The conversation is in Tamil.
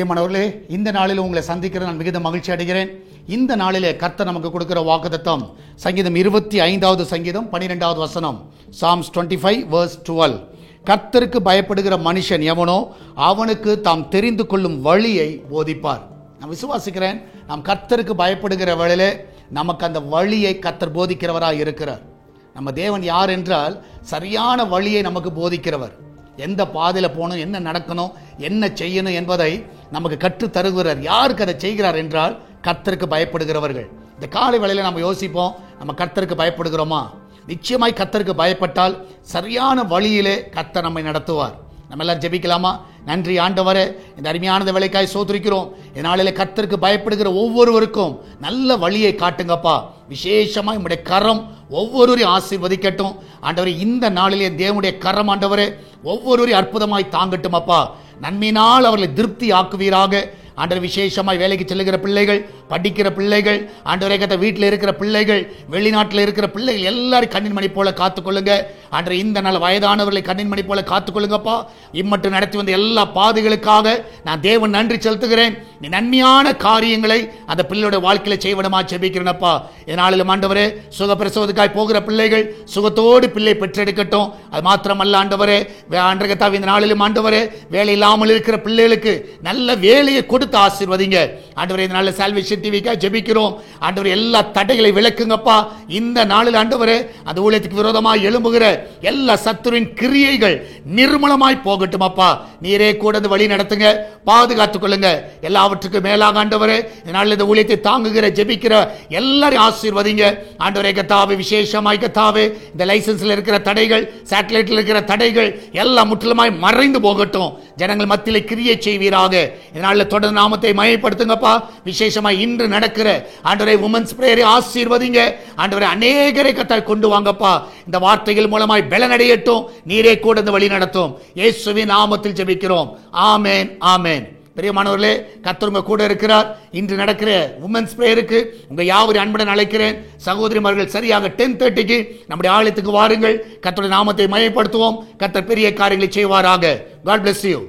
பிரியமானவர்களே, இந்த நாளில் உங்களை சந்திக்கிற நான் மிகுந்த மகிழ்ச்சி அடைகிறேன். இந்த நாளிலே கர்த்தர் நமக்கு கொடுக்கிற வாக்குத்தத்தம் சங்கீதம் 25வது சங்கீதம் 12வது வசனம். Psalms 25 verse 12. கர்த்தருக்கு பயப்படுகிற மனுஷன் எவனோ அவனுக்கு தாம் தெரிந்து கொள்ளும் வழியை போதிப்பார். நான் விசுவாசிக்கிறேன், நாம் கர்த்தருக்கு பயப்படுகிற வேளையிலே நமக்கு அந்த வழியை கர்த்தர் போதிக்கிறவராக இருக்கிறார். நம்ம தேவன் யார் என்றால் சரியான வழியை நமக்கு போதிக்கிறவர். எந்த பாதையில் போகணும், என்ன நடக்கணும், என்ன செய்யணும் என்பதை நமக்கு கற்றுத் தருகிறார். யாருக்கு அதை செய்கிறார் என்றால் கர்த்தருக்கு பயப்படுகிறவர்கள். இந்த காலை வேளையில் நம்ம யோசிப்போம், நம்ம கர்த்தருக்கு பயப்படுகிறோமா? நிச்சயமாய் கர்த்தருக்கு பயப்பட்டால் சரியான வழியிலே கர்த்தர் நம்மை நடத்துவார். நம்ம எல்லாம் ஜெபிக்கலாமா? நன்றி ஆண்டவரே, இந்த அருமையானது வேலைக்காய் சோதரிக்கிறோம். இதனாலே கர்த்தருக்கு பயப்படுகிற ஒவ்வொருவருக்கும் நல்ல வழியை காட்டுங்கப்பா. விசேஷமாக நம்முடைய கரம் ஒவ்வொருவரையும் ஆசீர்வதிக்கட்டும் ஆண்டவரே. இந்த நாளிலே தேவனுடைய கரம் ஆண்டவரே ஒவ்வொருவரையும் அற்புதமாய் தாங்கட்டும் அப்பா. நன்மையினால் அவர்களை திருப்தி ஆக்குவீராக ஆண்டவர். விசேஷமாய் வேலைக்கு செல்லுகிற பிள்ளைகள், படிக்கிற பிள்ளைகள் ஆண்டவரே, வீட்டில் இருக்கிற பிள்ளைகள், வெளிநாட்டில் இருக்கிற பிள்ளைகள் எல்லாரும் கண்ணின் மணி போல காத்துக்கொள்ளுங்க ஆண்டவரே. இந்த நாள் வயதானவர்களை கண்ணின் மணி போல காத்துக்கொள்ளுங்கப்பா. இம்மட்டும் நடத்தி வந்த எல்லா பாதைகளுக்காக நான் தேவன் நன்றி செலுத்துகிறேன். நீ நன்மையான காரியங்களை அந்த பிள்ளையோட வாழ்க்கையில செய்வனமா ஜெபிக்கிறேனப்பா. இதனாலும் ஆண்டவரே, சுகப்பிரசவத்துக்காய் போகிற பிள்ளைகள் சுகத்தோடு பிள்ளை பெற்றெடுக்கட்டும். அது மாத்திரமல்ல ஆண்டவரே, ஆண்டகத்தாவி இந்த நாளிலும் ஆண்டவரே, வேலை இல்லாமல் இருக்கிற பிள்ளைகளுக்கு நல்ல வேலையை கொடுத்து ஆசீர்வதிங்க ஆண்டவரே. இந்த நாளில் சால்வேஷன் டிவிக்காக ஜெபிக்கிறோம் ஆண்டவரே. எல்லா தடைகளை விளக்குங்கப்பா. இந்த நாளில் ஆண்டவரே, அந்த ஊழியத்துக்கு விரோதமாய் எழும்புகிற எல்லா சத்துருவின் கிரியைகள் நிர்மூலமாய் போகட்டும் அப்பா. நீரே கூட வழி நடத்துங்க, பாதுகாத்துக் கொள்ளுங்க. எல்லாவற்றுக்கும் மேலாக ஆண்டவரே, இதனால இந்த ஊழியத்தை தாங்குகிற ஜெபிக்கிற எல்லாரையும் ஆசீர்வதிங்க ஆண்டவரே. கத்தாவே, விசேஷமாய் கத்தாவே, இந்த லைசன்ஸ்ல இருக்கிற தடைகள், சேட்டலைட்ல இருக்கிற தடைகள் எல்லாம் முற்றிலுமாய் மறைந்து போகட்டும். ஜனங்கள் மத்தியிலே கிரியை செய்வீராக. இதனால தொடர்ந்து நாமத்தை மகிமைப்படுத்துங்கப்பா. விசேஷமாய் இன்று நடக்கிற ஆண்டவரே உமன்ஸ் பிரேயரை ஆசீர்வதிங்க ஆண்டவரே. அநேகரை கத்தாய் கொண்டு வாங்கப்பா. இந்த வார்த்தைகள் மூலமாய் பலனடையட்டும். நீரே கூட வழி நடத்தும். இயேசுவின் நாமத்தில் ஜெபிக்கிறோம். ஆமென், ஆமென். பிரியமானவர்களே, கர்த்தர் உங்க கூட இருக்கிறார். இன்று நடக்கிற உமன்ஸ் பிரேயருக்கு உங்க யாவரையும் அன்புடன் அழைக்கிறேன். சகோதரிமார்கள் சரியாக 10:30க்கு நம்முடைய ஆலயத்துக்கு வாருங்கள். கர்த்தருடைய நாமத்தை மகிமைப்படுத்துவோம். கர்த்தர் பெரிய காரியங்களை செய்வாராக. God bless you.